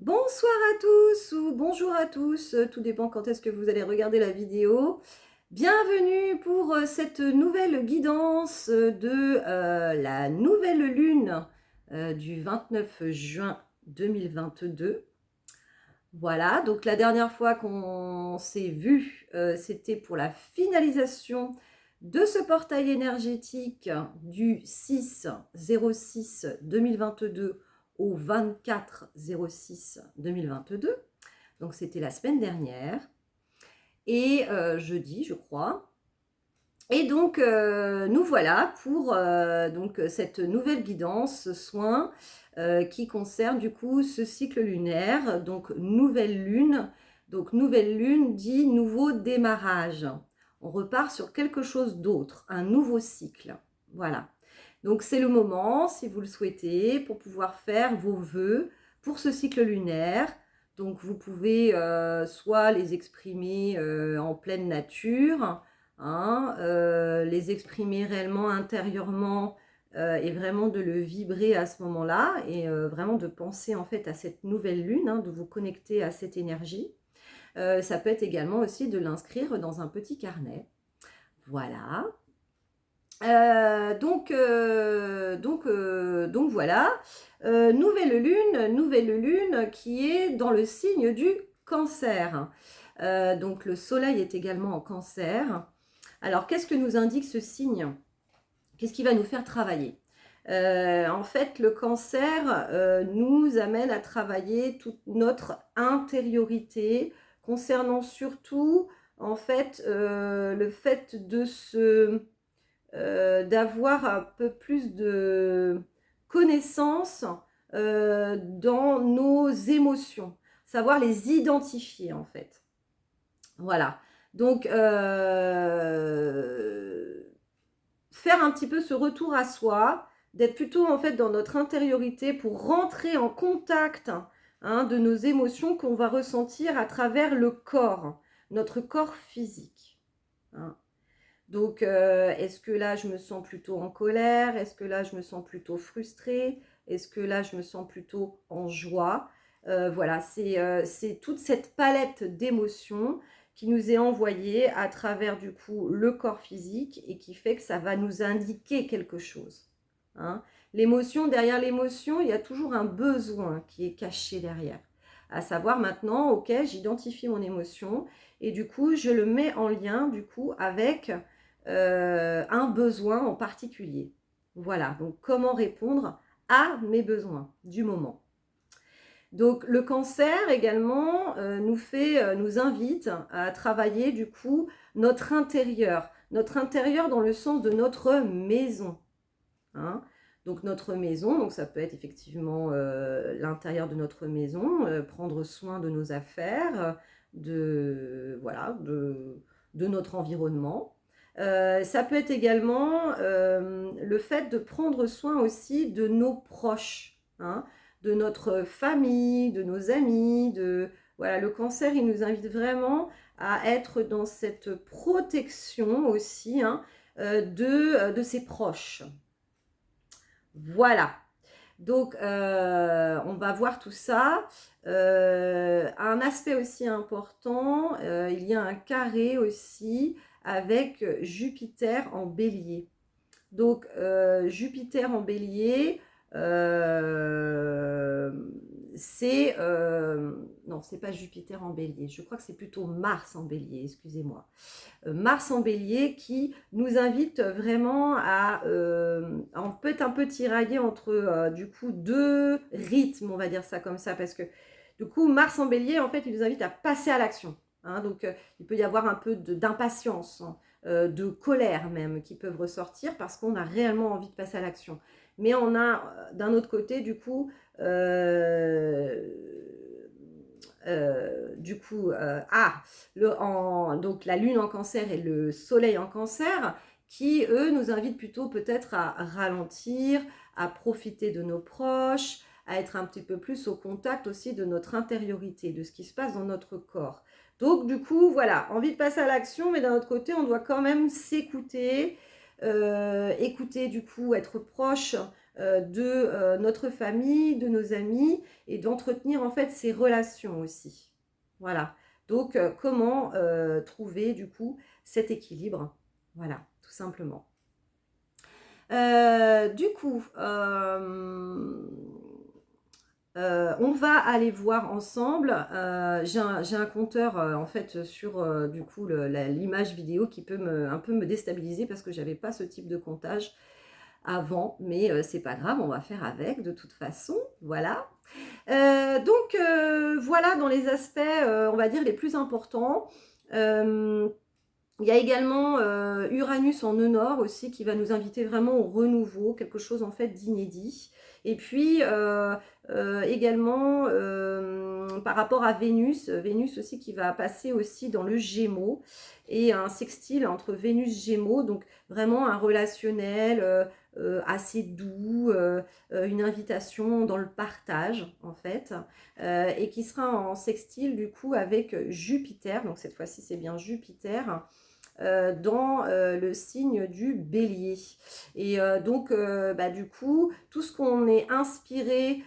Bonsoir à tous ou bonjour à tous, tout dépend quand est-ce que vous allez regarder la vidéo. Bienvenue pour cette nouvelle guidance de la nouvelle lune du 29 juin 2022. Voilà, donc la dernière fois qu'on s'est vu, c'était pour la finalisation de ce portail énergétique du 6/06/2022 au 24/06/2022. Donc c'était la semaine dernière et jeudi, je crois. Et donc nous voilà pour donc cette nouvelle guidance soin qui concerne du coup ce cycle lunaire, donc nouvelle lune. Donc nouvelle lune dit nouveau démarrage. On repart sur quelque chose d'autre, un nouveau cycle. Voilà. Donc c'est le moment, si vous le souhaitez, pour pouvoir faire vos vœux pour ce cycle lunaire. Donc vous pouvez soit les exprimer en pleine nature, hein, les exprimer réellement intérieurement et vraiment de le vibrer à ce moment-là et vraiment de penser en fait à cette nouvelle lune, hein, de vous connecter à cette énergie. Ça peut être également aussi de l'inscrire dans un petit carnet. Voilà. Donc voilà, nouvelle lune qui est dans le signe du cancer. Donc le soleil est également en cancer. Alors qu'est-ce que nous indique ce signe? Qu'est-ce qui va nous faire travailler? En fait, le cancer nous amène à travailler toute notre intériorité concernant surtout en fait le fait de d'avoir un peu plus de connaissances dans nos émotions, savoir les identifier en fait. Voilà. Donc, faire un petit peu ce retour à soi, d'être plutôt en fait dans notre intériorité pour rentrer en contact hein, de nos émotions qu'on va ressentir à travers le corps, notre corps physique. Hein. Donc, est-ce que là, je me sens plutôt en colère? Est-ce que là, je me sens plutôt frustrée? Est-ce que là, je me sens plutôt en joie? Voilà, c'est toute cette palette d'émotions qui nous est envoyée à travers, du coup, le corps physique et qui fait que ça va nous indiquer quelque chose. Hein. L'émotion, derrière l'émotion, il y a toujours un besoin qui est caché derrière. À savoir maintenant, ok, j'identifie mon émotion et du coup, je le mets en lien, du coup, avec un besoin en particulier. Voilà, donc comment répondre à mes besoins du moment. Donc le cancer également nous invite à travailler du coup notre intérieur dans le sens de notre maison. Hein. Donc notre maison, donc ça peut être effectivement l'intérieur de notre maison, prendre soin de nos affaires, voilà, de notre environnement. Ça peut être également le fait de prendre soin aussi de nos proches, hein, de notre famille, de nos amis. Voilà, le cancer, il nous invite vraiment à être dans cette protection aussi hein, de ses proches. Voilà. Donc, on va voir tout ça. Un aspect aussi important, il y a un carré aussi avec Jupiter en bélier. Donc, Jupiter en bélier, c'est... non, c'est pas Jupiter en bélier. Je crois que c'est plutôt Mars en bélier, excusez-moi. Mars en bélier qui nous invite vraiment à on peut être un peu tiraillé entre du coup deux rythmes, on va dire ça comme ça, parce que du coup Mars en bélier en fait il nous invite à passer à l'action. Hein, donc il peut y avoir un peu d'impatience, hein, de colère même qui peuvent ressortir parce qu'on a réellement envie de passer à l'action. Mais on a d'un autre côté du coup donc la lune en cancer et le soleil en cancer qui, eux, nous invitent plutôt peut-être à ralentir, à profiter de nos proches, à être un petit peu plus au contact aussi de notre intériorité, de ce qui se passe dans notre corps. Donc, du coup, voilà, envie de passer à l'action, mais d'un autre côté, on doit quand même s'écouter, écouter, du coup, être proche de notre famille, de nos amis, et d'entretenir en fait ces relations aussi. Voilà. Donc, comment trouver du coup cet équilibre? Voilà, tout simplement. Du coup, on va aller voir ensemble. J'ai un compteur en fait sur du coup l'image vidéo qui peut un peu me déstabiliser parce que j'avais pas ce type de comptage avant, mais c'est pas grave, on va faire avec de toute façon. Voilà. Donc voilà dans les aspects, on va dire les plus importants. Il y a également Uranus en nœud nord aussi qui va nous inviter vraiment au renouveau, quelque chose en fait d'inédit. Et puis également par rapport à Vénus, Vénus aussi qui va passer aussi dans le Gémeaux et un sextile entre Vénus Gémeaux, donc vraiment un relationnel assez doux, une invitation dans le partage en fait, et qui sera en sextile du coup avec Jupiter, donc cette fois-ci c'est bien Jupiter, dans le signe du bélier. Et donc, du coup, tout ce qu'on est inspiré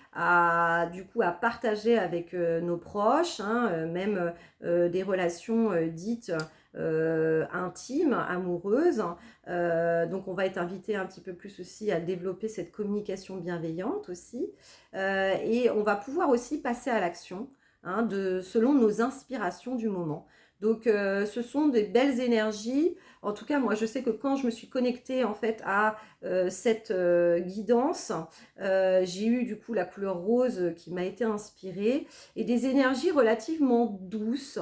du coup, à partager avec nos proches, hein, même des relations dites intimes, amoureuses. Donc, on va être invité un petit peu plus aussi à développer cette communication bienveillante aussi. Et on va pouvoir aussi passer à l'action, hein, selon nos inspirations du moment. Donc, ce sont des belles énergies. En tout cas, moi, je sais que quand je me suis connectée en fait à cette guidance, j'ai eu du coup la couleur rose qui m'a été inspirée et des énergies relativement douces,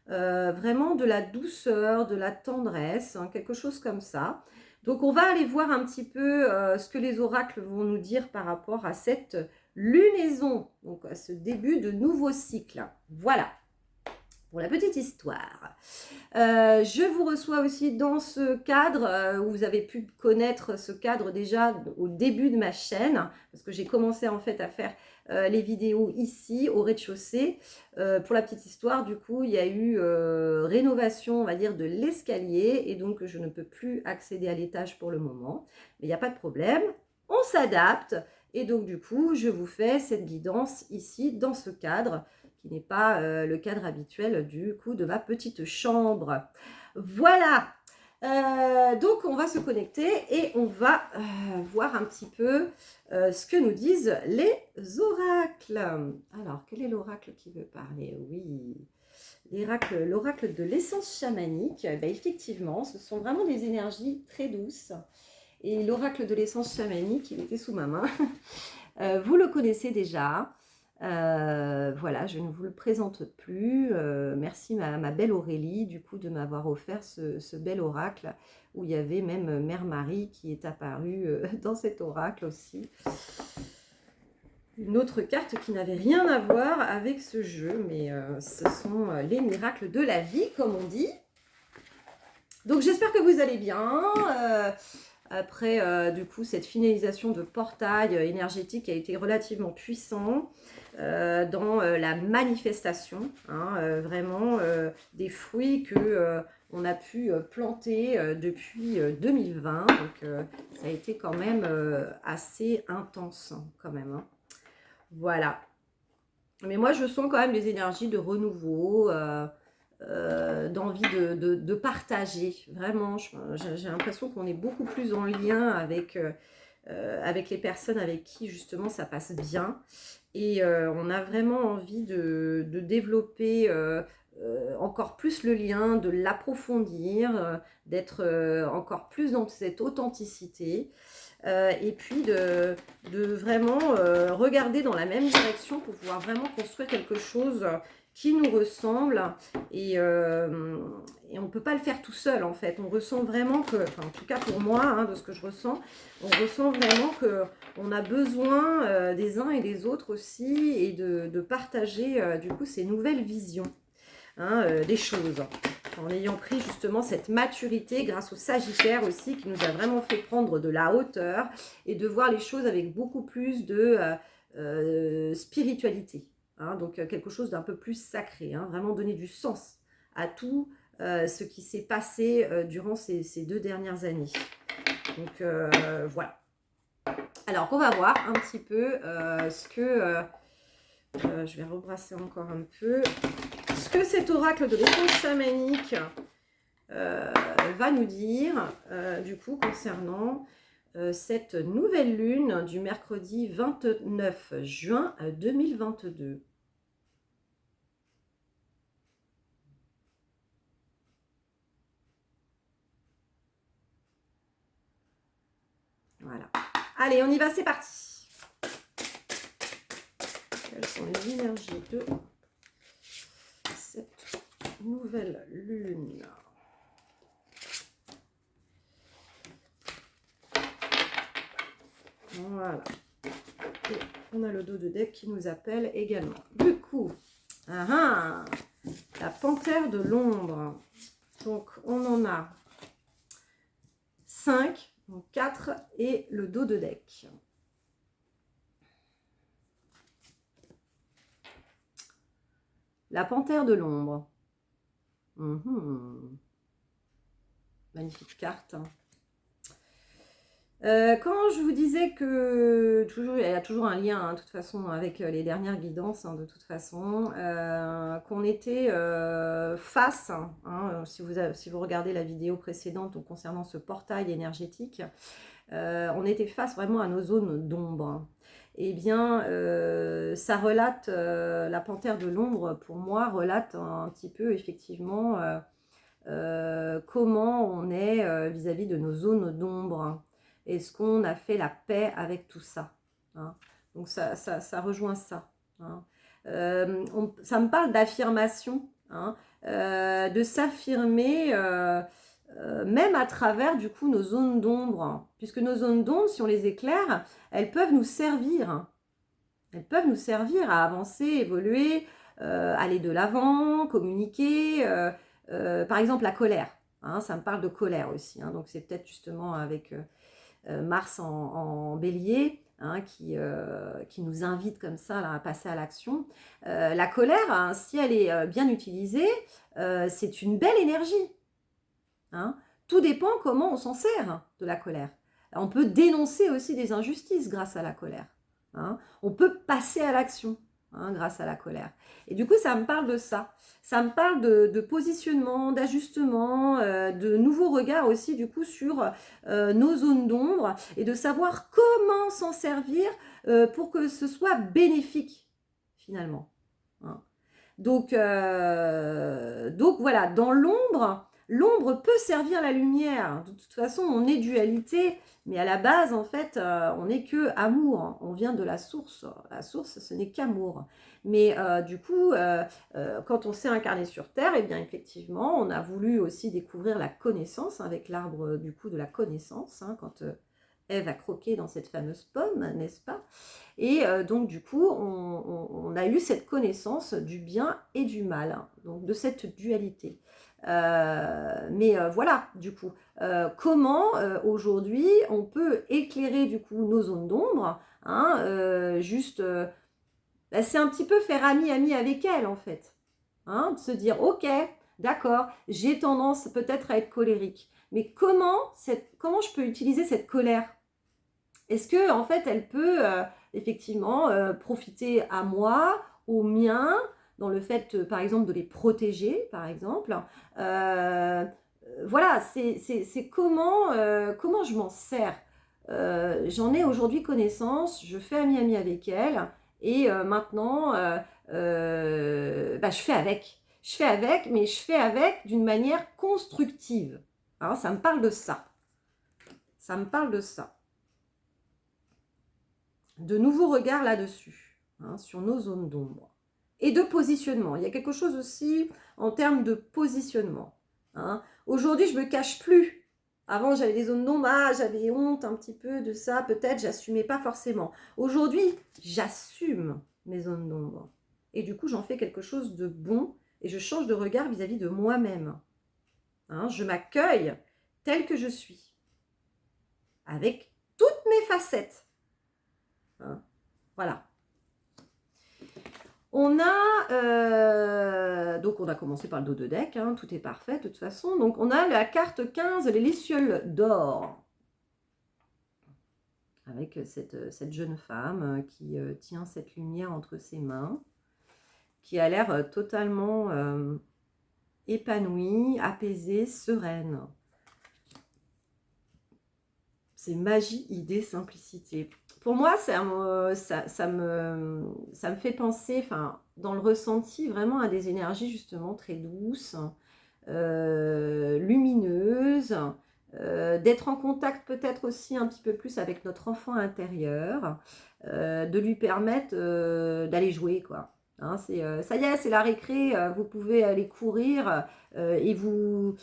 vraiment de la douceur, de la tendresse, hein, quelque chose comme ça. Donc, on va aller voir un petit peu ce que les oracles vont nous dire par rapport à cette lunaison, donc à ce début de nouveau cycle. Voilà pour la petite histoire. Je vous reçois aussi dans ce cadre où vous avez pu connaître ce cadre déjà au début de ma chaîne, parce que j'ai commencé en fait à faire les vidéos ici au rez-de-chaussée. Pour la petite histoire, du coup, il y a eu rénovation, on va dire, de l'escalier, et donc je ne peux plus accéder à l'étage pour le moment. Mais il n'y a pas de problème, on s'adapte, et donc du coup, je vous fais cette guidance ici dans ce cadre qui n'est pas le cadre habituel du coup de ma petite chambre. Voilà, donc on va se connecter et on va voir un petit peu ce que nous disent les oracles. Alors, quel est l'oracle qui veut parler? Oui, l'oracle de l'essence chamanique. Ben, effectivement, ce sont vraiment des énergies très douces. Et l'oracle de l'essence chamanique, il était sous ma main. Vous le connaissez déjà. Voilà, je ne vous le présente plus. Merci ma belle Aurélie, du coup, de m'avoir offert ce bel oracle où il y avait même Mère Marie qui est apparue dans cet oracle aussi. Une autre carte qui n'avait rien à voir avec ce jeu, mais ce sont les miracles de la vie, comme on dit. Donc, j'espère que vous allez bien. Après, du coup, cette finalisation de portail énergétique a été relativement puissant dans la manifestation, hein, vraiment des fruits que on a pu planter depuis 2020. Donc, ça a été quand même assez intense, quand même. Hein. Voilà. Mais moi, je sens quand même des énergies de renouveau, d'envie de partager. Vraiment, j'ai l'impression qu'on est beaucoup plus en lien avec les personnes avec qui justement ça passe bien. Et on a vraiment envie de développer encore plus le lien, de l'approfondir, d'être encore plus dans cette authenticité. Et puis de vraiment regarder dans la même direction pour pouvoir vraiment construire quelque chose qui nous ressemble. Et on ne peut pas le faire tout seul en fait. On ressent vraiment que, enfin, en tout cas pour moi, hein, de ce que je ressens, on ressent vraiment qu'on a besoin des uns et des autres aussi et de partager du coup ces nouvelles visions, hein, des choses. En ayant pris justement cette maturité grâce au Sagittaire aussi qui nous a vraiment fait prendre de la hauteur et de voir les choses avec beaucoup plus de spiritualité. Hein, donc quelque chose d'un peu plus sacré, hein, vraiment donner du sens à tout ce qui s'est passé durant ces 2 dernières années. Donc voilà. Alors, on va voir un petit peu ce que... je vais rebrasser encore un peu. Ce que cet oracle de l'éponge chamanique va nous dire, du coup, concernant cette nouvelle lune du mercredi 29 juin 2022. Voilà. Allez, on y va, c'est parti. Quelles sont les énergies de cette nouvelle lune? Voilà. Et on a le dos de deck qui nous appelle également. Du coup, la panthère de l'ombre. Donc, on en a 5, donc 4 et le dos de deck. La panthère de l'ombre. Magnifique carte. Quand je vous disais que il y a toujours un lien, hein, de toute façon, avec les dernières guidances, hein, de toute façon, qu'on était face, hein, si vous regardez la vidéo précédente donc, concernant ce portail énergétique, on était face vraiment à nos zones d'ombre. Eh bien, ça relate, la panthère de l'ombre, pour moi, relate un petit peu, effectivement, comment on est vis-à-vis de nos zones d'ombre. Est-ce qu'on a fait la paix avec tout ça, hein? Donc ça rejoint ça, hein. Ça me parle d'affirmation, hein, de s'affirmer même à travers du coup nos zones d'ombre, hein. Puisque nos zones d'ombre, si on les éclaire, elles peuvent nous servir, hein. Elles peuvent nous servir à avancer, évoluer, aller de l'avant, communiquer. Par exemple, la colère, hein, ça me parle de colère aussi, hein, donc c'est peut-être justement avec Mars en bélier, hein, qui nous invite comme ça là, à passer à l'action. La colère, hein, si elle est bien utilisée, c'est une belle énergie, hein. Tout dépend comment on s'en sert de la colère. On peut dénoncer aussi des injustices grâce à la colère, hein. On peut passer à l'action, hein, grâce à la colère. Et du coup, ça me parle de ça. Ça me parle de positionnement, d'ajustement, de nouveaux regards aussi du coup sur nos zones d'ombre et de savoir comment s'en servir pour que ce soit bénéfique finalement, hein. Donc voilà, dans l'ombre, l'ombre peut servir la lumière. De toute façon, on est dualité, mais à la base, en fait, on n'est que amour, hein. On vient de la source. La source, ce n'est qu'amour. Mais du coup, quand on s'est incarné sur Terre, eh bien, effectivement, on a voulu aussi découvrir la connaissance, hein, avec l'arbre du coup de la connaissance, hein, quand Ève a croqué dans cette fameuse pomme, n'est-ce pas? Et donc, du coup, on a eu cette connaissance du bien et du mal, hein, donc de cette dualité. Mais voilà, du coup, comment aujourd'hui on peut éclairer du coup nos zones d'ombre, hein, juste, bah, c'est un petit peu faire ami avec elle en fait, hein, de se dire ok, d'accord, j'ai tendance peut-être à être colérique, mais comment je peux utiliser cette colère? Est-ce que en fait elle peut effectivement profiter à moi, aux miens, dans le fait par exemple de les protéger par exemple, voilà, c'est comment je m'en sers. J'en ai aujourd'hui connaissance, je fais ami avec elle et maintenant bah, je fais avec. Je fais avec, mais je fais avec d'une manière constructive, hein, ça me parle de ça. Ça me parle de ça. De nouveaux regards là-dessus, hein, sur nos zones d'ombre. Et de positionnement. Il y a quelque chose aussi en termes de positionnement, hein. Aujourd'hui, je ne me cache plus. Avant, j'avais des zones d'ombre, j'avais honte un petit peu de ça, peut-être, j'assumais pas forcément. Aujourd'hui, j'assume mes zones d'ombre. Et du coup, j'en fais quelque chose de bon et je change de regard vis-à-vis de moi-même, hein. Je m'accueille telle que je suis, avec toutes mes facettes, hein. Voilà. On a, donc on a commencé par le dos de deck, hein, tout est parfait de toute façon. Donc on a la carte 15, les lucioles d'or. avec cette jeune femme qui tient cette lumière entre ses mains, qui a l'air totalement épanouie, apaisée, sereine. C'est magie, idée, simplicité. Pour moi, ça me fait penser, enfin, dans le ressenti, vraiment à des énergies justement très douces, lumineuses, d'être en contact peut-être aussi un petit peu plus avec notre enfant intérieur, de lui permettre d'aller jouer, quoi. Hein, ça y est, c'est la récré, vous pouvez aller courir et vous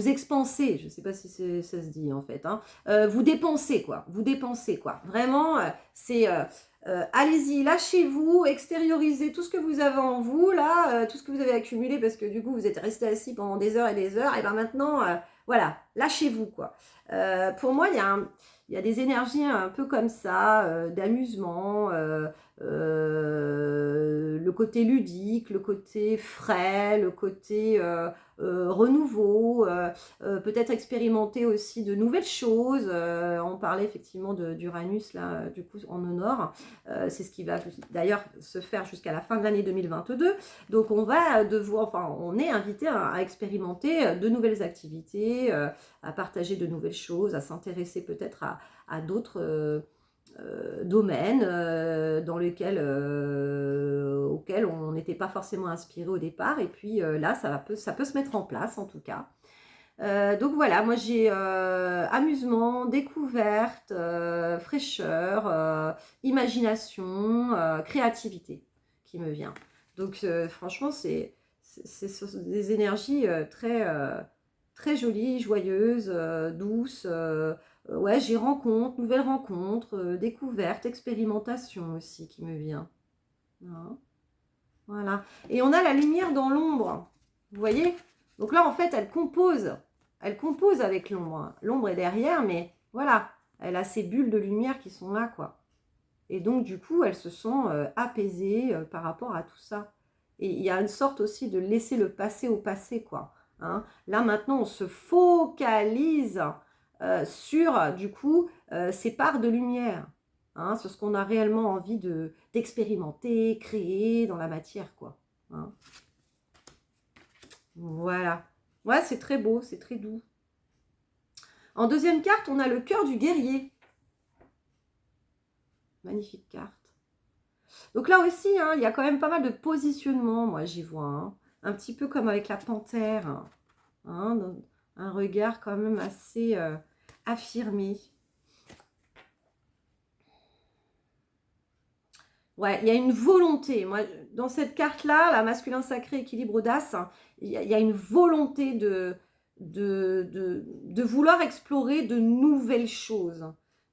expansez, je ne sais pas si ça se dit en fait, hein, vous dépensez quoi, Vraiment, c'est allez-y, lâchez-vous, extériorisez tout ce que vous avez en vous, là, tout ce que vous avez accumulé parce que du coup vous êtes resté assis pendant des heures, et bien maintenant, voilà, lâchez-vous quoi. Pour moi, il y a des énergies un peu comme ça, d'amusement, le côté ludique, le côté frais, le côté renouveau, peut-être expérimenter aussi de nouvelles choses. On parlait effectivement d'Uranus, là, du coup, en au nord. C'est ce qui va d'ailleurs se faire jusqu'à la fin de l'année 2022. Donc, on est invité à expérimenter de nouvelles activités, à partager de nouvelles choses, à s'intéresser peut-être à d'autres domaines auxquels on n'était pas forcément inspiré au départ. Et puis là, ça peut se mettre en place en tout cas. Donc voilà, moi j'ai amusement, découverte, fraîcheur, imagination, créativité qui me vient. Donc franchement, ce sont des énergies très jolies, joyeuses, douces. Ouais, j'ai nouvelles rencontres, découvertes, expérimentation aussi qui me vient. Hein, voilà. Et on a la lumière dans l'ombre. Vous voyez? Donc là, en fait, elle compose. Elle compose avec l'ombre. L'ombre est derrière, mais voilà. Elle a ces bulles de lumière qui sont là, quoi. Et donc, du coup, elle se sent apaisée par rapport à tout ça. Et il y a une sorte aussi de laisser le passé au passé, quoi. Hein. Là, maintenant, on se focalise sur, du coup, ces parts de lumière. Hein, sur ce qu'on a réellement envie d'expérimenter, créer dans la matière, quoi. Hein. Voilà. Ouais, c'est très beau, c'est très doux. En deuxième carte, on a le cœur du guerrier. Magnifique carte. Donc là aussi, hein, il y a quand même pas mal de positionnement, moi j'y vois. Hein. Un petit peu comme avec la panthère. Hein, un regard quand même assez affirmé. Ouais, il y a une volonté. Moi, dans cette carte-là, la masculin sacré, équilibre audace, il y a une volonté de vouloir explorer de nouvelles choses.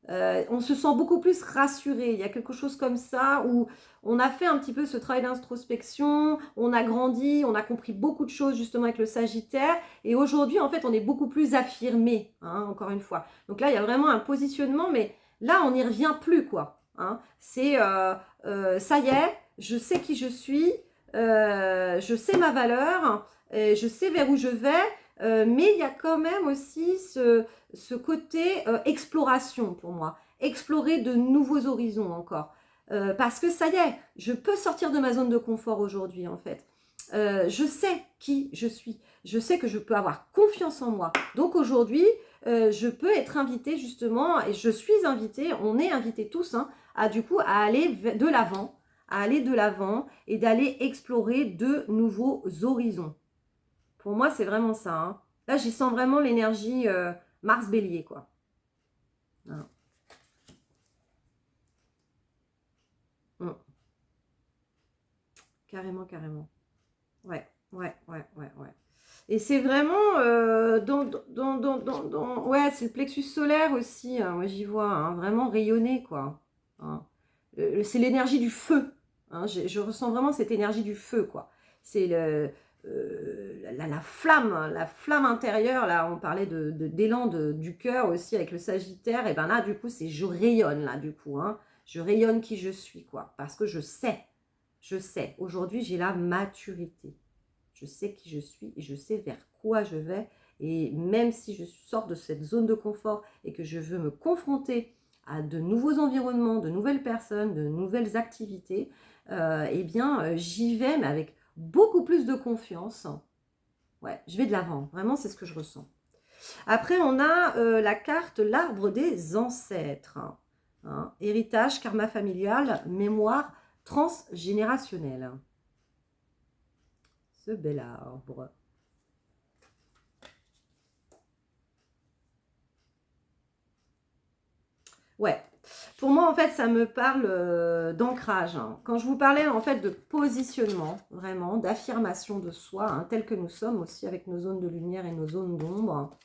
On se sent beaucoup plus rassuré. Il y a quelque chose comme ça où on a fait un petit peu ce travail d'introspection, on a grandi, on a compris beaucoup de choses justement avec le Sagittaire. Et aujourd'hui, en fait, on est beaucoup plus affirmé, hein, encore une fois. Donc là, il y a vraiment un positionnement, mais là, on n'y revient plus, quoi. Hein. C'est ça y est, je sais qui je suis, je sais ma valeur, je sais vers où je vais, mais il y a quand même aussi ce côté exploration pour moi. Explorer de nouveaux horizons encore. Parce que ça y est, je peux sortir de ma zone de confort aujourd'hui en fait. Je sais qui je suis. Je sais que je peux avoir confiance en moi. Donc aujourd'hui, je peux être invitée justement, et je suis invitée, on est invités tous, hein, du coup, à aller de l'avant et d'aller explorer de nouveaux horizons. Pour moi, c'est vraiment ça. Hein. Là, j'y sens vraiment l'énergie Mars-Bélier, quoi. Voilà. Carrément, carrément. Ouais. Et c'est vraiment ouais, c'est le plexus solaire aussi. Hein, moi, j'y vois, hein, vraiment rayonner, quoi. Hein. C'est l'énergie du feu. Hein, je ressens vraiment cette énergie du feu, quoi. C'est la flamme intérieure. Là, on parlait d'élan du cœur aussi avec le Sagittaire. Et ben là, du coup, c'est je rayonne, là, du coup. Hein. Je rayonne qui je suis, quoi. Parce que je sais. Aujourd'hui, j'ai la maturité. Je sais qui je suis et je sais vers quoi je vais Et même si je sors de cette zone de confort et que je veux me confronter à de nouveaux environnements, de nouvelles personnes, de nouvelles activités, eh bien, j'y vais, mais avec beaucoup plus de confiance. Ouais, je vais de l'avant. Vraiment, c'est ce que je ressens. Après, on a la carte l'arbre des ancêtres. Hein. Héritage, karma familial, mémoire transgénérationnelle. Ce bel arbre. Ouais. Pour moi, en fait, ça me parle d'ancrage. Hein. Quand je vous parlais, en fait, de positionnement, vraiment, d'affirmation de soi, hein, tel que nous sommes aussi, avec nos zones de lumière et nos zones d'ombre,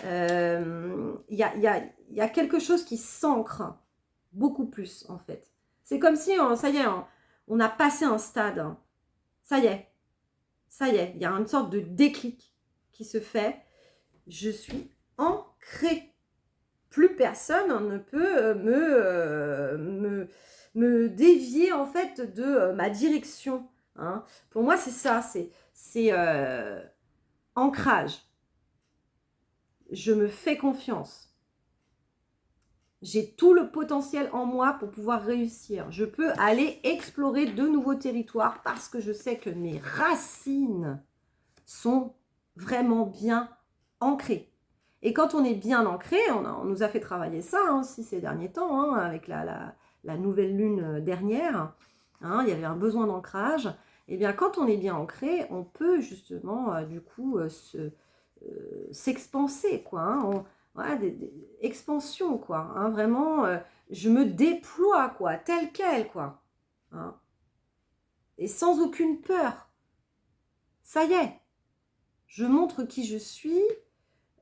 il y a quelque chose qui s'ancre beaucoup plus, en fait. C'est comme si, ça y est, on a passé un stade. Hein. Ça y est, il y a une sorte de déclic qui se fait. Je suis ancrée. Plus personne ne peut me dévier en fait de ma direction. Hein. Pour moi, c'est ça, c'est ancrage. Je me fais confiance. J'ai tout le potentiel en moi pour pouvoir réussir. Je peux aller explorer de nouveaux territoires parce que je sais que mes racines sont vraiment bien ancrées. Et quand on est bien ancré, on nous a fait travailler ça hein, aussi ces derniers temps, hein, avec la nouvelle lune dernière, hein, il y avait un besoin d'ancrage. Et bien quand on est bien ancré, on peut justement du coup s'expanser, quoi. Hein, voilà, expansions, quoi. Hein, vraiment, je me déploie, quoi, tel quel, quoi. Hein, et sans aucune peur. Ça y est, je montre qui je suis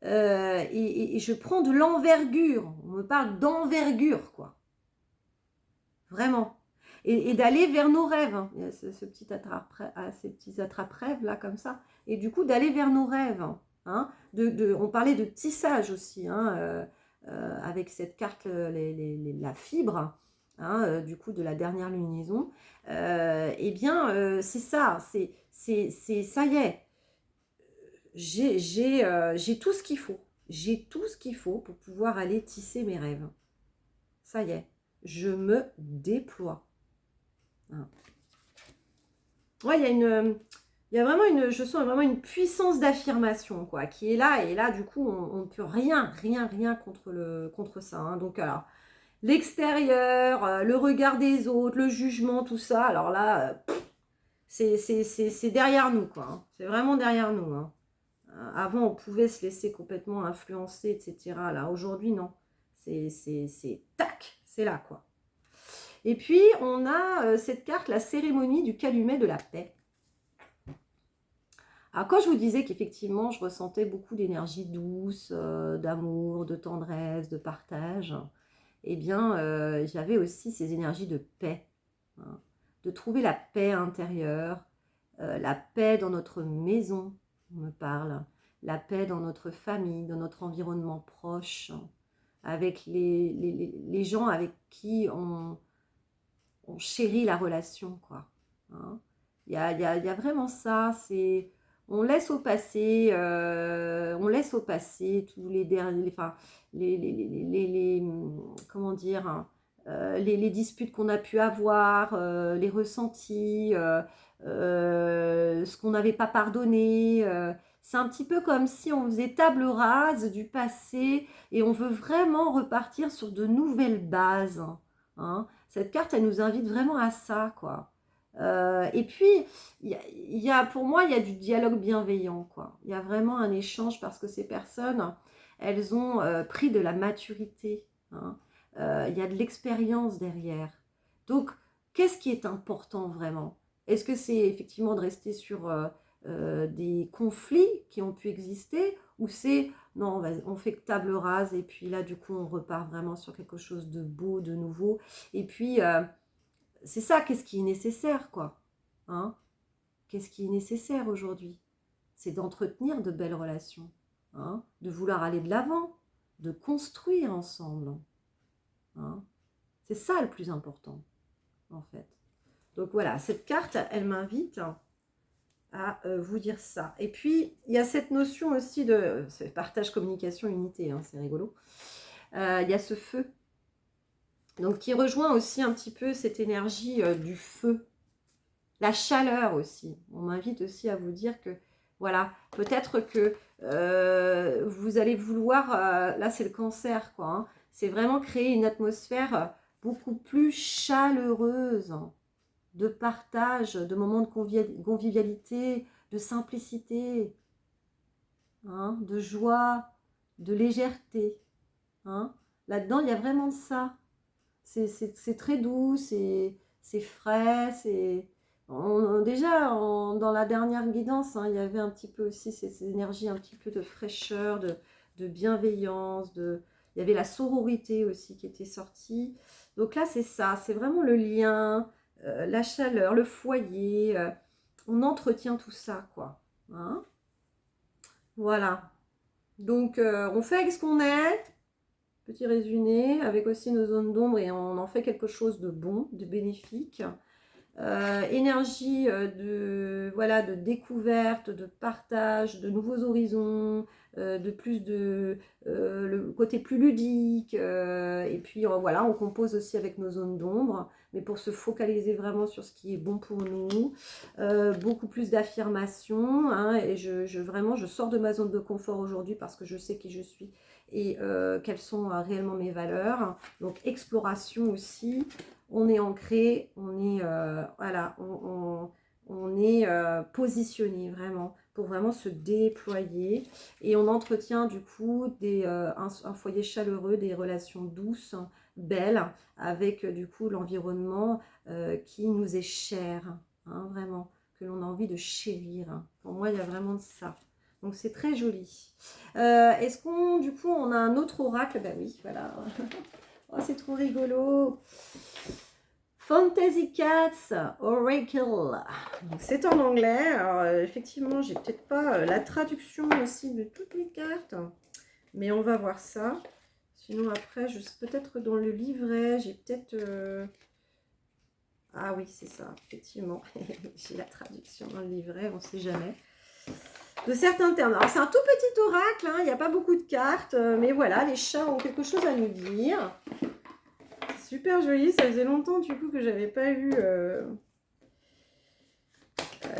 et je prends de l'envergure. On me parle d'envergure, quoi. Vraiment. Et d'aller vers nos rêves. Hein. Il y a ce petit ces petits attrape-rêves, là, comme ça. Et du coup, d'aller vers nos rêves. Hein. On parlait de tissage aussi, hein, avec cette carte, la fibre, hein, du coup, de la dernière lunaison. Eh bien, c'est ça. Ça y est. J'ai tout ce qu'il faut. J'ai tout ce qu'il faut pour pouvoir aller tisser mes rêves. Ça y est, je me déploie. Hein. Ouais, il y a vraiment je sens vraiment une puissance d'affirmation, quoi, qui est là. Et là, du coup, on ne peut rien contre ça. Hein. Donc, alors, l'extérieur, le regard des autres, le jugement, tout ça, alors là, c'est derrière nous, quoi. Hein. C'est vraiment derrière nous. Hein. Avant, on pouvait se laisser complètement influencer, etc. Là, aujourd'hui, non. C'est tac, c'est là, quoi. Et puis, on a cette carte, la cérémonie du calumet de la paix. Alors, quand je vous disais qu'effectivement, je ressentais beaucoup d'énergie douce, d'amour, de tendresse, de partage, eh bien, j'avais aussi ces énergies de paix. Hein, de trouver la paix intérieure, la paix dans notre maison, on me parle, la paix dans notre famille, dans notre environnement proche, avec les gens avec qui on chérit la relation, quoi. Hein. Il y a vraiment ça, on laisse on laisse au passé tous les derniers, enfin, comment dire, hein, les disputes qu'on a pu avoir, les ressentis, ce qu'on n'avait pas pardonné. C'est un petit peu comme si on faisait table rase du passé et on veut vraiment repartir sur de nouvelles bases. Hein. Cette carte, elle nous invite vraiment à ça, quoi. Et puis, pour moi, il y a du dialogue bienveillant, quoi. Il y a vraiment un échange parce que ces personnes, elles ont pris de la maturité. Hein. Il y a de l'expérience derrière. Donc, qu'est-ce qui est important vraiment? Est-ce que c'est effectivement de rester sur des conflits qui ont pu exister ou c'est, non, on fait table rase et puis là, du coup, on repart vraiment sur quelque chose de beau, de nouveau. Et puis, c'est ça, qu'est-ce qui est nécessaire, quoi. Hein? Qu'est-ce qui est nécessaire aujourd'hui? C'est d'entretenir de belles relations, hein? De vouloir aller de l'avant, de construire ensemble. Hein? C'est ça le plus important, en fait. Donc voilà, cette carte, elle m'invite à vous dire ça. Et puis, il y a cette notion aussi de partage, communication, unité, hein, c'est rigolo. Il y a ce feu, donc qui rejoint aussi un petit peu cette énergie du feu, la chaleur aussi. On m'invite aussi à vous dire que, voilà, peut-être que vous allez vouloir, là c'est le cancer, quoi, hein, c'est vraiment créer une atmosphère beaucoup plus chaleureuse, hein, de partage, de moments de convivialité, de simplicité, hein, de joie, de légèreté. Hein. Là-dedans, il y a vraiment de ça. C'est très doux, c'est frais, dans la dernière guidance, hein, il y avait un petit peu aussi ces énergies, un petit peu de fraîcheur, de bienveillance, il y avait la sororité aussi qui était sortie. Donc là, c'est ça, c'est vraiment le lien, la chaleur, le foyer, on entretient tout ça, quoi. Hein. Voilà. Donc, on fait avec ce qu'on est. Petit résumé, avec aussi nos zones d'ombre et on en fait quelque chose de bon, de bénéfique. Énergie de découverte, de partage, de nouveaux horizons, le côté plus ludique. Et puis voilà, on compose aussi avec nos zones d'ombre, mais pour se focaliser vraiment sur ce qui est bon pour nous. Beaucoup plus d'affirmation. Hein, et vraiment, je sors de ma zone de confort aujourd'hui parce que je sais qui je suis et quelles sont réellement mes valeurs. Donc exploration aussi. On est ancré, on est voilà, on est positionné vraiment pour vraiment se déployer et on entretient du coup un foyer chaleureux, des relations douces, belles avec du coup l'environnement qui nous est cher, hein, vraiment, que l'on a envie de chérir. Pour moi, il y a vraiment de ça. Donc c'est très joli. Est-ce qu'on, du coup, on a un autre oracle? Ben oui, voilà. Oh, c'est trop rigolo. Fantasy Cats Oracle. C'est en anglais. Alors, effectivement, j'ai peut-être pas la traduction aussi de toutes les cartes. Mais on va voir ça. Sinon, après, peut-être dans le livret, j'ai peut-être... Ah oui, c'est ça, effectivement. J'ai la traduction dans le livret, on ne sait jamais. De certains termes. Alors, c'est un tout petit oracle, hein, il n'y a pas beaucoup de cartes. Mais voilà, les chats ont quelque chose à nous dire. Super joli, ça faisait longtemps du coup que j'avais pas eu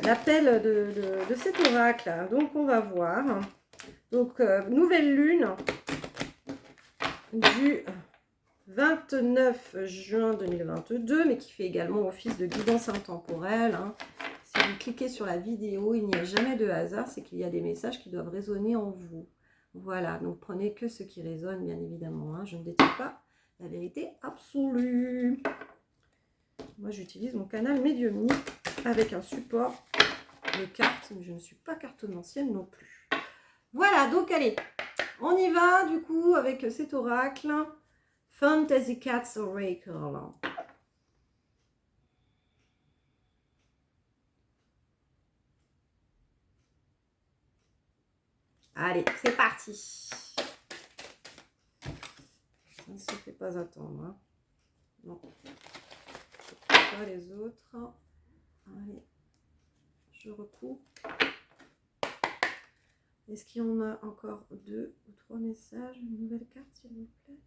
l'appel de cet oracle. Donc on va voir. Donc nouvelle lune du 29 juin 2022, mais qui fait également office de guidance intemporelle. Hein. Si vous cliquez sur la vidéo, il n'y a jamais de hasard, c'est qu'il y a des messages qui doivent résonner en vous. Voilà, donc prenez que ce qui résonne, bien évidemment. Hein. Je ne détiens pas la vérité absolue. Moi, j'utilise mon canal médiumnique avec un support de cartes, mais je ne suis pas cartomancienne non plus. Voilà, donc allez, on y va du coup avec cet oracle. Fantasy Cats Oracle. Allez, c'est parti. Ça ne se fait pas attendre. Hein. Non. Pas les autres. Allez, je recoupe. Est-ce qu'il y en a encore 2 ou 3 messages? Une nouvelle carte, s'il vous plaît.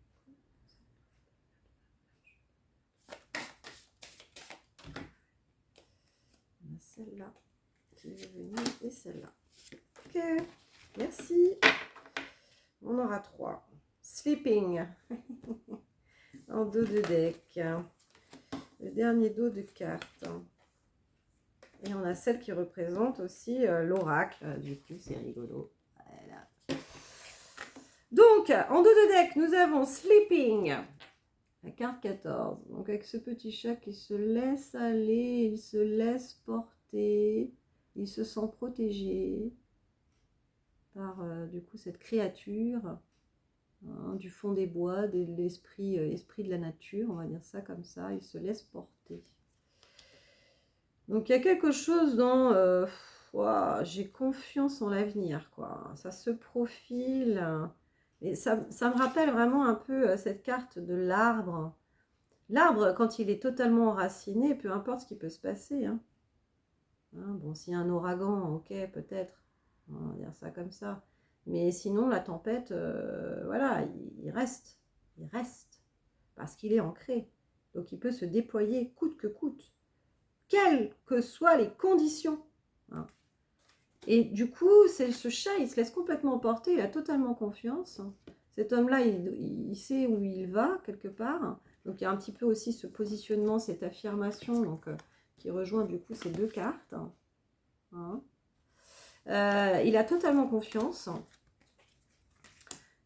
On a celle-là qui est venue et celle-là. Ok, merci. On aura 3. Sleeping. En dos de deck. Le dernier dos de cartes. Et on a celle qui représente aussi l'oracle. Du coup, c'est rigolo. Voilà. Donc, en dos de deck, nous avons Sleeping. La carte 14. Donc, avec ce petit chat qui se laisse aller, il se laisse porter. Il se sent protégé par, du coup, cette créature. Hein, du fond des bois, de l'esprit esprit de la nature, on va dire ça comme ça. Il se laisse porter. Donc il y a quelque chose dans wow, j'ai confiance en l'avenir, quoi. Ça se profile. Et ça me rappelle vraiment un peu cette carte de l'arbre. L'arbre, quand il est totalement enraciné, peu importe ce qui peut se passer. Hein. Hein. Bon, s'il y a un ouragan, ok, peut-être, on va dire ça comme ça. Mais sinon, la tempête, voilà, il reste, parce qu'il est ancré. Donc il peut se déployer coûte que coûte, quelles que soient les conditions. Hein. Et du coup, ce chat, il se laisse complètement porter, il a totalement confiance. Cet homme-là, il sait où il va, quelque part. Donc il y a un petit peu aussi ce positionnement, cette affirmation, donc, qui rejoint du coup ces deux cartes. Hein. Il a totalement confiance.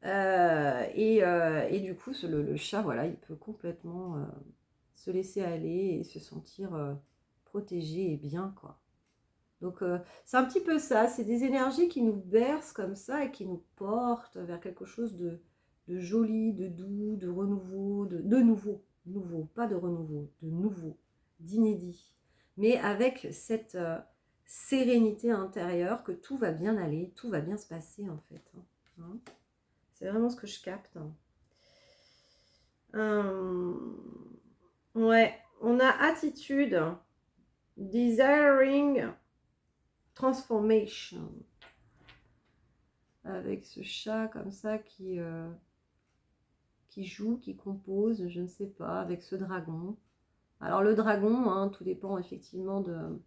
Et du coup, le chat, voilà, il peut complètement se laisser aller et se sentir protégé et bien, quoi. Donc, c'est un petit peu ça. C'est des énergies qui nous bercent comme ça et qui nous portent vers quelque chose de joli, de doux, de renouveau, de nouveau. Nouveau, pas de renouveau, de nouveau, d'inédit. Mais avec cette sérénité intérieure que tout va bien aller, tout va bien se passer en fait. Hein. C'est vraiment ce que je capte. Ouais, on a attitude, desiring transformation. Avec ce chat comme ça qui joue, qui compose, je ne sais pas, avec ce dragon. Alors le dragon, hein, tout dépend effectivement de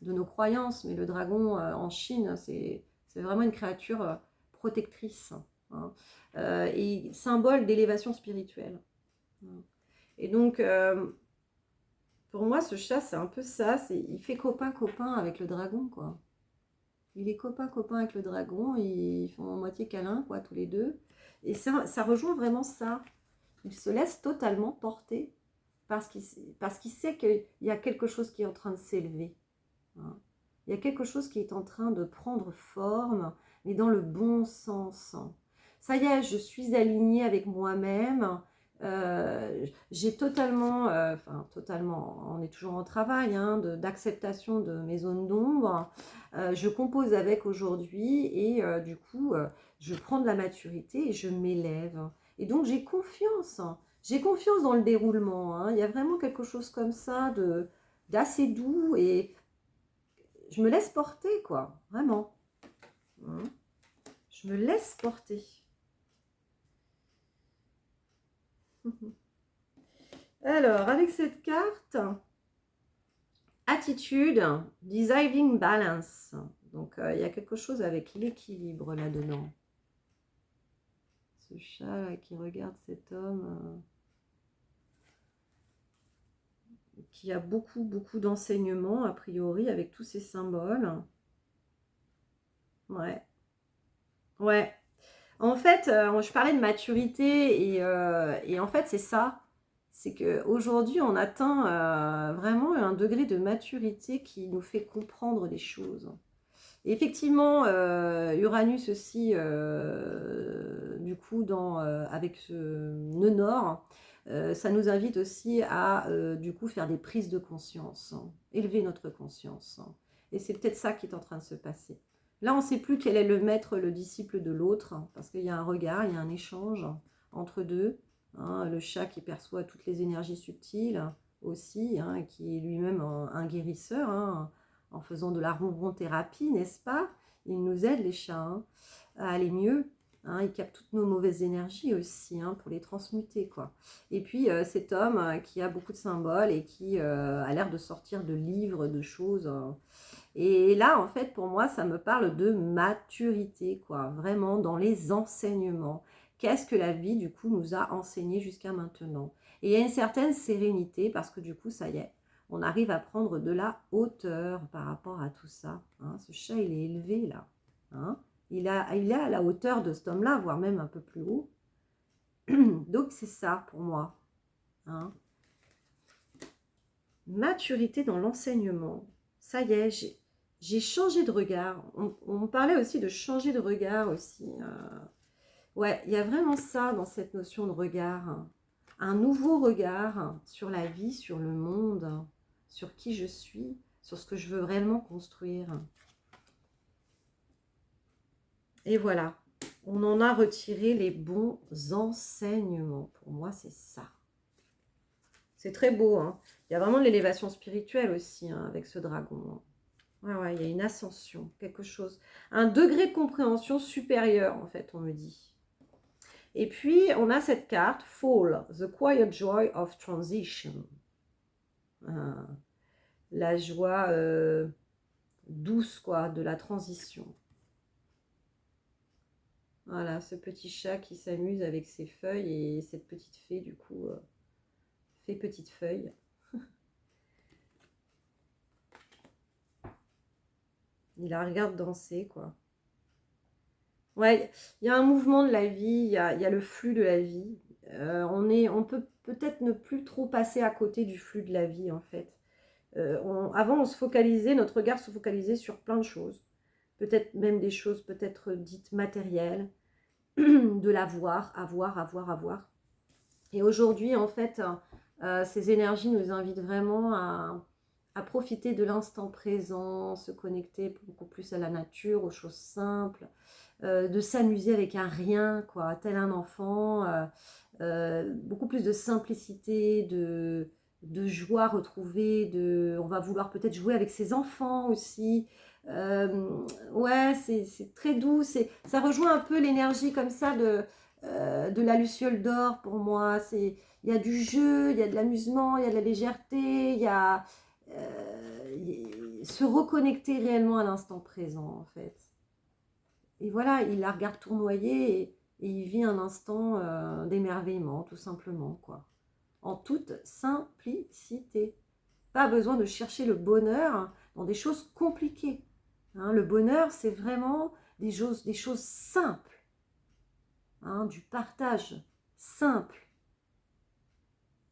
nos croyances, mais le dragon en Chine, c'est vraiment une créature protectrice. Hein, et symbole d'élévation spirituelle. Et donc, pour moi, ce chat, c'est un peu ça. Il fait copain-copain avec le dragon, quoi. Il est copain-copain avec le dragon. Ils font moitié câlin, quoi, tous les deux. Et ça rejoint vraiment ça. Il se laisse totalement porter parce qu'il sait qu'il y a quelque chose qui est en train de s'élever. Hein. Il y a quelque chose qui est en train de prendre forme, mais dans le bon sens. Ça y est, je suis alignée avec moi-même. J'ai totalement, totalement, on est toujours en travail, hein, d'acceptation de mes zones d'ombre. Je compose avec aujourd'hui et du coup, je prends de la maturité et je m'élève. Et donc, j'ai confiance. J'ai confiance dans le déroulement. Hein. Il y a vraiment quelque chose comme ça d'assez doux et je me laisse porter, quoi, vraiment. Hein. Je me laisse porter. Alors, avec cette carte, attitude, desiring balance. Donc, il y a quelque chose avec l'équilibre là-dedans. Ce chat là, qui regarde cet homme qui a beaucoup d'enseignements, a priori, avec tous ces symboles. Ouais. Ouais. En fait, je parlais de maturité et en fait, c'est ça. C'est qu'aujourd'hui, on atteint vraiment un degré de maturité qui nous fait comprendre les choses. Et effectivement, Uranus aussi, du coup, avec ce nœud nord, ça nous invite aussi à, du coup, faire des prises de conscience, hein, élever notre conscience. Hein. Et c'est peut-être ça qui est en train de se passer. Là, on ne sait plus quel est le maître, le disciple de l'autre, hein, parce qu'il y a un regard, il y a un échange entre deux. Hein, le chat qui perçoit toutes les énergies subtiles aussi, hein, et qui est lui-même un guérisseur, hein, en faisant de la ronron-thérapie, n'est-ce pas? Il nous aide, les chats, hein, à aller mieux. Hein, il capte toutes nos mauvaises énergies aussi, hein, pour les transmuter, quoi. Et puis, cet homme qui a beaucoup de symboles et qui a l'air de sortir de livres, de choses. Et là, en fait, pour moi, ça me parle de maturité, quoi. Vraiment, dans les enseignements. Qu'est-ce que la vie, du coup, nous a enseigné jusqu'à maintenant? Et il y a une certaine sérénité parce que, du coup, ça y est, on arrive à prendre de la hauteur par rapport à tout ça. Hein. Ce chat, il est élevé, là. Hein. Il est à la hauteur de cet homme-là, voire même un peu plus haut. Donc, c'est ça, pour moi. Hein. Maturité dans l'enseignement. Ça y est, j'ai changé de regard. On me parlait aussi de changer de regard aussi. Ouais, il y a vraiment ça dans cette notion de regard. Hein. Un nouveau regard sur la vie, sur le monde, sur qui je suis, sur ce que je veux réellement construire. Et voilà, on en a retiré les bons enseignements. Pour moi, c'est ça. C'est très beau. Hein. Il y a vraiment de l'élévation spirituelle aussi, hein, avec ce dragon. Ouais, ouais, il y a une ascension, quelque chose. Un degré de compréhension supérieur, en fait, on me dit. Et puis, on a cette carte, Fall, The Quiet Joy of Transition. Ah, la joie douce, quoi, de la transition. Voilà, ce petit chat qui s'amuse avec ses feuilles et cette petite fée, du coup, fait petite feuille. Il la regarde danser, quoi. Ouais, il y a un mouvement de la vie, il y a le flux de la vie. On peut peut-être ne plus trop passer à côté du flux de la vie, en fait. Avant, on se focalisait, notre regard se focalisait sur plein de choses. Peut-être même des choses peut-être dites matérielles, de l'avoir, avoir. Et aujourd'hui, en fait, ces énergies nous invitent vraiment à profiter de l'instant présent, se connecter beaucoup plus à la nature, aux choses simples, de s'amuser avec un rien, quoi, tel un enfant, beaucoup plus de simplicité, de joie retrouvée, on va vouloir peut-être jouer avec ses enfants aussi. Ouais, c'est très doux, ça rejoint un peu l'énergie comme ça de la Luciole d'or pour moi. Il y a du jeu, il y a de l'amusement, il y a de la légèreté, il y a se reconnecter réellement à l'instant présent, en fait. Et voilà, il la regarde tournoyer et il vit un instant d'émerveillement, tout simplement, quoi. En toute simplicité. Pas besoin de chercher le bonheur dans des choses compliquées. Hein, le bonheur, c'est vraiment des choses simples, hein, du partage simple.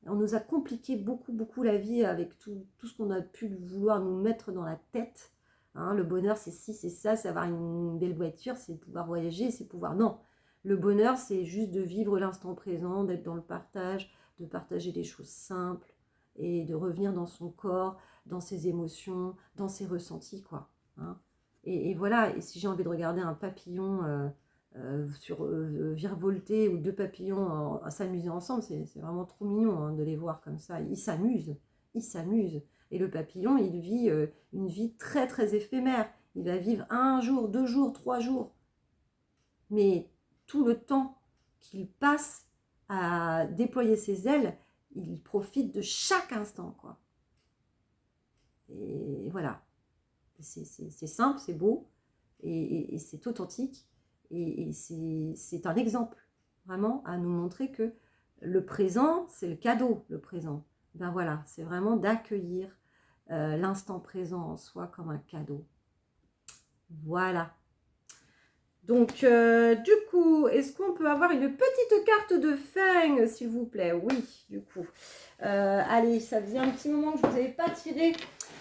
On nous a compliqué beaucoup la vie avec tout ce qu'on a pu vouloir nous mettre dans la tête. Hein, le bonheur, c'est ci, c'est ça, c'est avoir une belle voiture, c'est pouvoir voyager, c'est pouvoir... Non, le bonheur, c'est juste de vivre l'instant présent, d'être dans le partage, de partager des choses simples et de revenir dans son corps, dans ses émotions, dans ses ressentis, quoi. Hein. Et voilà, et si j'ai envie de regarder un papillon virevolter ou deux papillons à s'amuser ensemble, c'est vraiment trop mignon, hein, de les voir comme ça. Ils s'amusent, ils s'amusent. Et le papillon, il vit une vie très éphémère. Il va vivre 1 jour, 2 jours, 3 jours. Mais tout le temps qu'il passe à déployer ses ailes, il profite de chaque instant, quoi. Et voilà. C'est simple, c'est beau, et c'est authentique. Et c'est un exemple, vraiment, à nous montrer que le présent, c'est le cadeau, le présent. Ben voilà, c'est vraiment d'accueillir l'instant présent en soi comme un cadeau. Voilà. Donc, du coup, est-ce qu'on peut avoir une petite carte de Feng, s'il vous plaît? Oui, du coup. Allez, ça faisait un petit moment que je ne vous avais pas tiré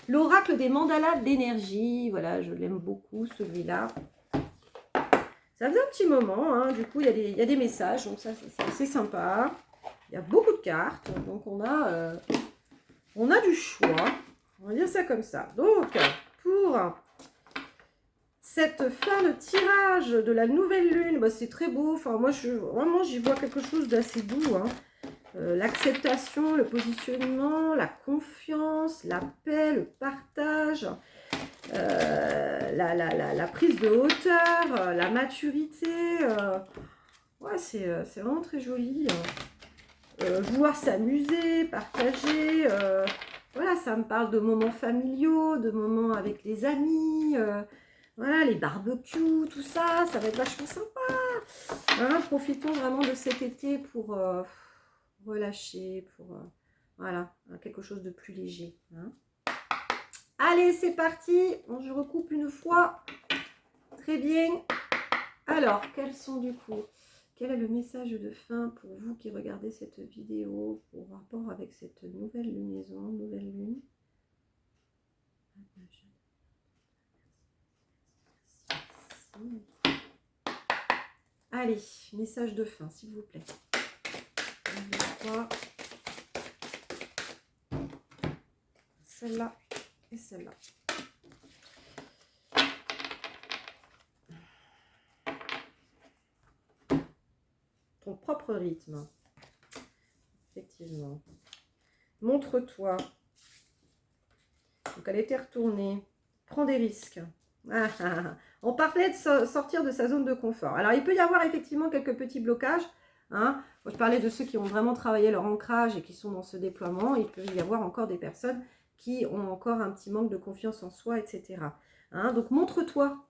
l'oracle des mandalas d'énergie. Voilà, je l'aime beaucoup, celui-là. Ça faisait un petit moment, hein. Du coup, il y a des messages, donc ça, c'est assez sympa. Il y a beaucoup de cartes, donc on a du choix. On va dire ça comme ça. Donc, pour cette fin de tirage de la nouvelle lune, bah, c'est très beau. Enfin, moi, vraiment, j'y vois quelque chose d'assez doux. Hein. L'acceptation, le positionnement, la confiance, la paix, le partage, la prise de hauteur, la maturité. Ouais, c'est vraiment très joli. Vouloir s'amuser, partager. Voilà, ça me parle de moments familiaux, de moments avec les amis. Voilà, les barbecues, tout ça, ça va être vachement sympa. Voilà, profitons vraiment de cet été pour relâcher, pour voilà, quelque chose de plus léger. Hein. Allez, c'est parti. Bon, je recoupe une fois. Très bien. Alors, quels sont du coup, quel est le message de fin pour vous qui regardez cette vidéo en rapport avec cette nouvelle lunaison, nouvelle lune? Allez, message de fin, s'il vous plaît. Celle-là et celle-là. Ton propre rythme. Effectivement. Montre-toi. Donc, elle était retournée Prends des risques. On parlait de sortir de sa zone de confort. Alors, il peut y avoir effectivement quelques petits blocages. Hein. Moi, je parlais de ceux qui ont vraiment travaillé leur ancrage et qui sont dans ce déploiement. Il peut y avoir encore des personnes qui ont encore un petit manque de confiance en soi, etc. Hein. Donc, montre-toi.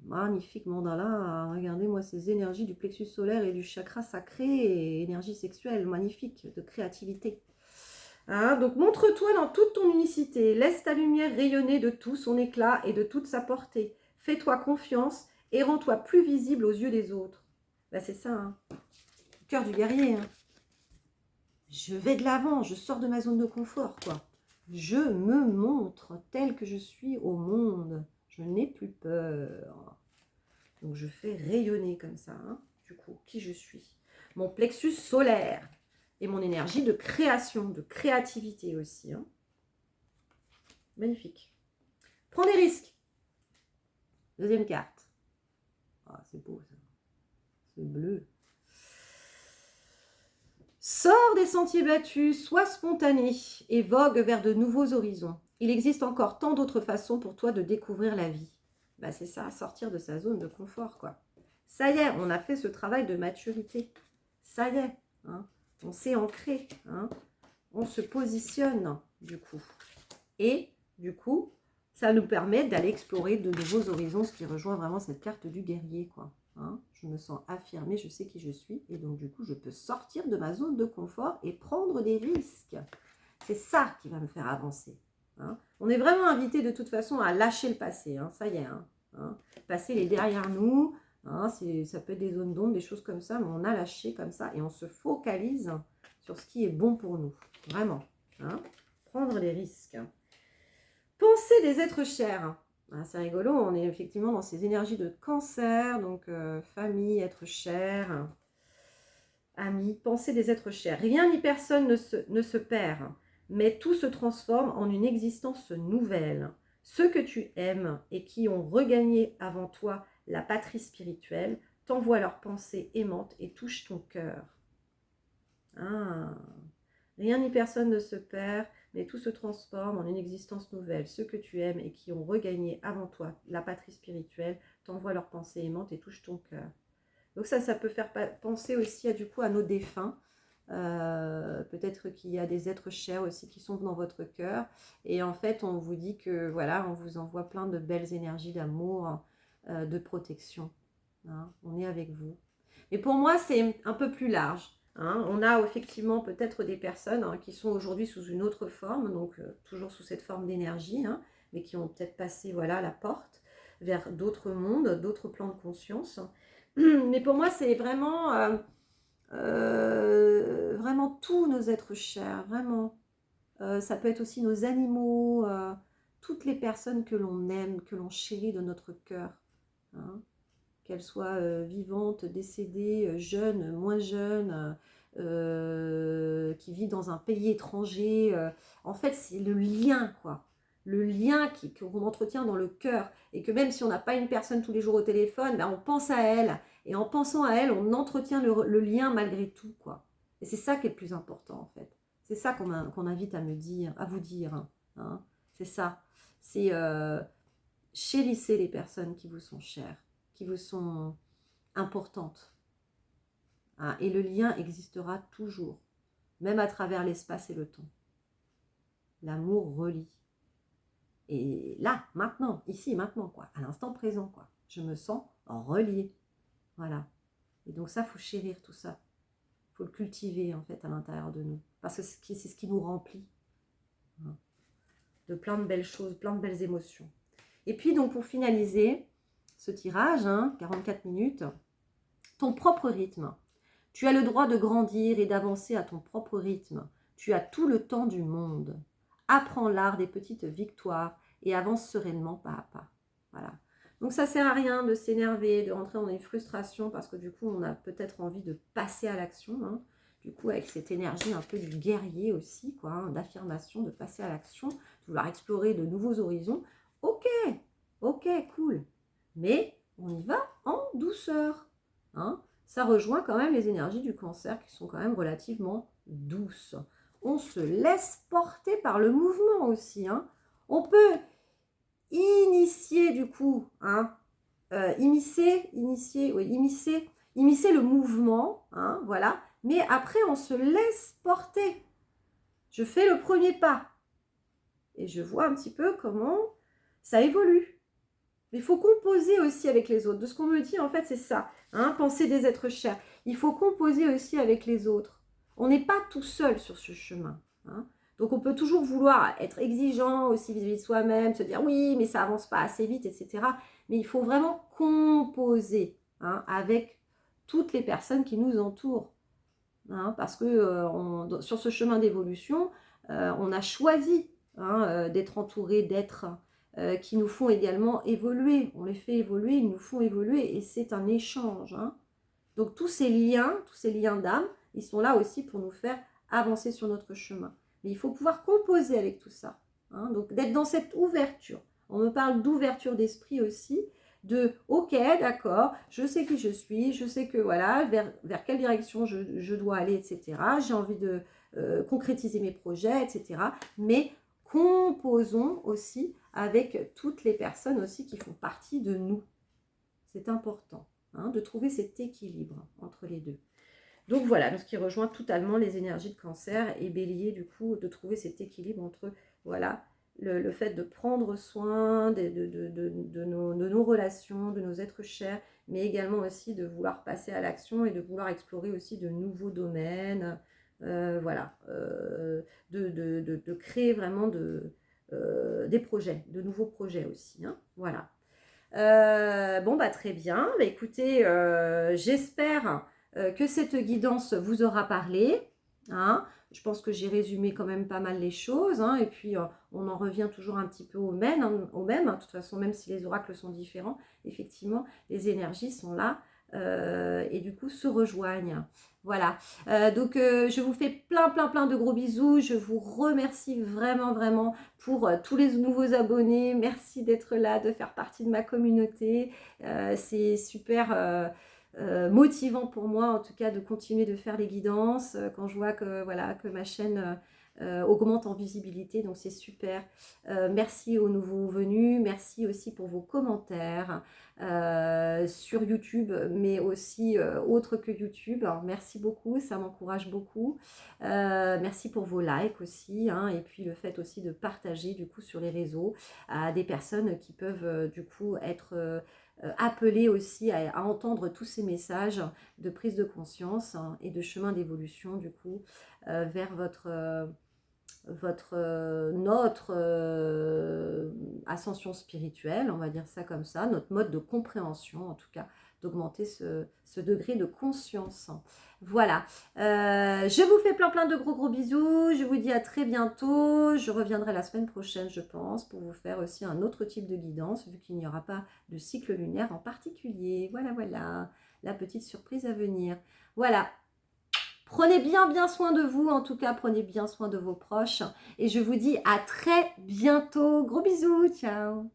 Magnifique mandala. Regardez-moi ces énergies du plexus solaire et du chakra sacré et énergie sexuelle. Magnifique, de créativité. Hein, donc, montre-toi dans toute ton unicité. Laisse ta lumière rayonner de tout son éclat et de toute sa portée. Fais-toi confiance et rends-toi plus visible aux yeux des autres. Ben, c'est ça, hein. Le cœur du guerrier. Hein. Je vais de l'avant, je sors de ma zone de confort, quoi. Je me montre tel que je suis au monde. Je n'ai plus peur. Donc, je fais rayonner comme ça, hein, du coup, qui je suis. Mon plexus solaire. Et mon énergie de création, de créativité aussi. Hein. Magnifique. Prends des risques. Deuxième carte. Ah, c'est beau ça. C'est bleu. Sors des sentiers battus, sois spontané et vogue vers de nouveaux horizons. Il existe encore tant d'autres façons pour toi de découvrir la vie. Bah, c'est ça, sortir de sa zone de confort, quoi. Ça y est, on a fait ce travail de maturité. Ça y est, hein. On s'est ancré, hein. On se positionne, du coup. Et, du coup, ça nous permet d'aller explorer de nouveaux horizons, ce qui rejoint vraiment cette carte du guerrier, quoi. Hein. Je me sens affirmée, je sais qui je suis, et donc, du coup, je peux sortir de ma zone de confort et prendre des risques. C'est ça qui va me faire avancer. Hein. On est vraiment invité, de toute façon, à lâcher le passé, hein. Ça y est, hein. Hein. Passer les derrière nous. Hein, ça peut être des zones d'ombre, des choses comme ça, mais on a lâché comme ça et on se focalise sur ce qui est bon pour nous. Vraiment. Hein, prendre des risques. Penser des êtres chers. Ah, c'est rigolo, on est effectivement dans ces énergies de cancer, donc famille, êtres chers, amis, penser des êtres chers. Rien ni personne ne se perd, mais tout se transforme en une existence nouvelle. Ceux que tu aimes et qui ont regagné avant toi la patrie spirituelle t'envoient leurs pensées aimantes et touchent ton cœur. Ah. Rien ni personne ne se perd, mais tout se transforme en une existence nouvelle. Ceux que tu aimes et qui ont regagné avant toi la patrie spirituelle t'envoient leurs pensées aimantes et touchent ton cœur. Donc ça peut faire penser aussi du coup à nos défunts. Peut-être qu'il y a des êtres chers aussi qui sont dans votre cœur. Et en fait, on vous dit que voilà, on vous envoie plein de belles énergies d'amour, de protection. Hein, on est avec vous. Mais pour moi, c'est un peu plus large. Hein. On a effectivement peut-être des personnes qui sont aujourd'hui sous une autre forme, donc toujours sous cette forme d'énergie, hein, mais qui ont peut-être passé voilà, la porte vers d'autres mondes, d'autres plans de conscience. Mais pour moi, c'est vraiment, vraiment tous nos êtres chers, vraiment. Ça peut être aussi nos animaux, toutes les personnes que l'on aime, que l'on chérit de notre cœur. Hein. Qu'elles soient vivantes, décédées, jeunes, moins jeunes, qui vivent dans un pays étranger. En fait, c'est le lien, quoi. Le lien qu'on entretient dans le cœur. Et que même si on n'a pas une personne tous les jours au téléphone, ben on pense à elle. Et en pensant à elle, on entretient le lien malgré tout, quoi. Et c'est ça qui est le plus important, en fait. C'est ça qu'on invite à vous dire. Hein. C'est ça. C'est chérissez les personnes qui vous sont chères, qui vous sont importantes. Hein, et le lien existera toujours, même à travers l'espace et le temps. L'amour relie. Et là, maintenant, ici, maintenant, quoi, à l'instant présent, quoi, je me sens reliée. Voilà. Et donc ça, il faut chérir tout ça. Il faut le cultiver, en fait, à l'intérieur de nous. Parce que c'est ce qui nous remplit. Hein, de plein de belles choses, plein de belles émotions. Et puis, donc, pour finaliser ce tirage, 44 minutes, ton propre rythme. Tu as le droit de grandir et d'avancer à ton propre rythme. Tu as tout le temps du monde. Apprends l'art des petites victoires et avance sereinement pas à pas. Voilà. Donc, ça ne sert à rien de s'énerver, de rentrer dans une frustration parce que du coup, on a peut-être envie de passer à l'action. Hein. Du coup, avec cette énergie un peu du guerrier aussi, quoi, d'affirmation, de passer à l'action, de vouloir explorer de nouveaux horizons. Ok, cool. Mais on y va en douceur. Hein. Ça rejoint quand même les énergies du cancer qui sont quand même relativement douces. On se laisse porter par le mouvement aussi. Hein. On peut initier du coup, hein, immiscer le mouvement, hein, voilà. Mais après, on se laisse porter. Je fais le premier pas et je vois un petit peu comment ça évolue. Mais il faut composer aussi avec les autres. De ce qu'on me dit, en fait, c'est ça. Hein, penser des êtres chers. Il faut composer aussi avec les autres. On n'est pas tout seul sur ce chemin. Hein. Donc, on peut toujours vouloir être exigeant aussi vis-à-vis de soi-même, se dire oui, mais ça avance pas assez vite, etc. Mais il faut vraiment composer, hein, avec toutes les personnes qui nous entourent. Hein, parce que sur ce chemin d'évolution, on a choisi, hein, d'être entouré d'êtres qui nous font également évoluer. On les fait évoluer, ils nous font évoluer et c'est un échange. Hein. Donc tous ces liens d'âme, ils sont là aussi pour nous faire avancer sur notre chemin. Mais il faut pouvoir composer avec tout ça. Hein. Donc d'être dans cette ouverture. On me parle d'ouverture d'esprit aussi, de ok, d'accord, je sais qui je suis, je sais que voilà, vers quelle direction je dois aller, etc. J'ai envie de concrétiser mes projets, etc. Mais composons aussi avec toutes les personnes aussi qui font partie de nous. C'est important, hein, de trouver cet équilibre entre les deux. Donc voilà, ce qui rejoint totalement les énergies de Cancer et Bélier, du coup, de trouver cet équilibre entre, voilà, le fait de prendre soin de nos relations, de nos êtres chers, mais également aussi de vouloir passer à l'action et de vouloir explorer aussi de nouveaux domaines, voilà, de créer vraiment des projets, de nouveaux projets aussi, hein, voilà. Bon, bah très bien. Bah, écoutez, j'espère que cette guidance vous aura parlé. Hein. Je pense que j'ai résumé quand même pas mal les choses. Hein. Et puis, on en revient toujours un petit peu au même. Hein. De toute façon, même si les oracles sont différents, effectivement, les énergies sont là. Et du coup, se rejoignent. Voilà. Donc, je vous fais plein de gros bisous. Je vous remercie vraiment pour tous les nouveaux abonnés. Merci d'être là, de faire partie de ma communauté. C'est super motivant pour moi, en tout cas, de continuer de faire les guidances quand je vois que, voilà, que ma chaîne augmente en visibilité. Donc, c'est super. Merci aux nouveaux venus. Merci aussi pour vos commentaires sur YouTube, mais aussi autre que YouTube. Alors, merci beaucoup, ça m'encourage beaucoup. Merci pour vos likes aussi, hein, et puis le fait aussi de partager du coup sur les réseaux à des personnes qui peuvent du coup être appelées aussi à entendre tous ces messages de prise de conscience, hein, et de chemin d'évolution du coup vers notre ascension spirituelle, on va dire ça comme ça, notre mode de compréhension en tout cas, d'augmenter ce degré de conscience. Voilà, je vous fais plein de gros bisous, je vous dis à très bientôt, je reviendrai la semaine prochaine je pense, pour vous faire aussi un autre type de guidance, vu qu'il n'y aura pas de cycle lunaire en particulier. Voilà, la petite surprise à venir. Voilà. Prenez bien soin de vous, en tout cas, prenez bien soin de vos proches. Et je vous dis à très bientôt. Gros bisous, ciao.